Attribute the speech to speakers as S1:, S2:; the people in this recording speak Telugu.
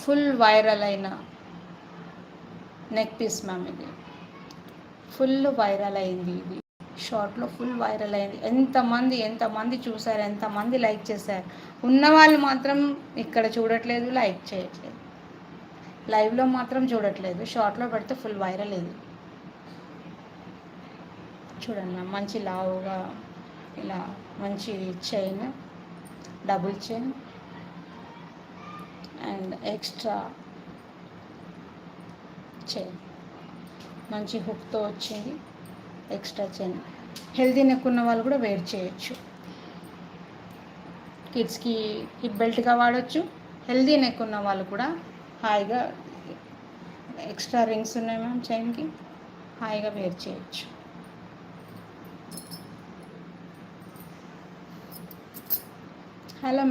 S1: ఫుల్ వైరల్ అయిన నెక్ పీస్ మ్యామ్. ఇది ఫుల్ వైరల్ అయింది. ఇది షార్ట్లో ఫుల్ వైరల్ అయింది. ఎంతమంది చూసారు, ఎంతమంది లైక్ చేశారు. ఉన్నవాళ్ళు మాత్రం ఇక్కడ చూడట్లేదు, లైక్ చేయట్లేదు. లైవ్లో మాత్రం చూడట్లేదు, షార్ట్లో పెడితే ఫుల్ వైరల్ ఇది. చూడండి మ్యామ్, మంచి లావుగా ఇలా మంచి chain, double chain and extra chain, మంచి హుక్తో వచ్చింది. Extra chain. హెల్దీ నెక్ ఉన్న వాళ్ళు కూడా వేర్ చేయొచ్చు. కిడ్స్కి హిప్ బెల్ట్గా వాడచ్చు. హెల్దీ నెక్ ఉన్న వాళ్ళు కూడా హాయిగా, ఎక్స్ట్రా రింగ్స్ ఉన్నాయి మ్యామ్ చైన్కి, హాయిగా వేర్ చేయొచ్చు. హలో.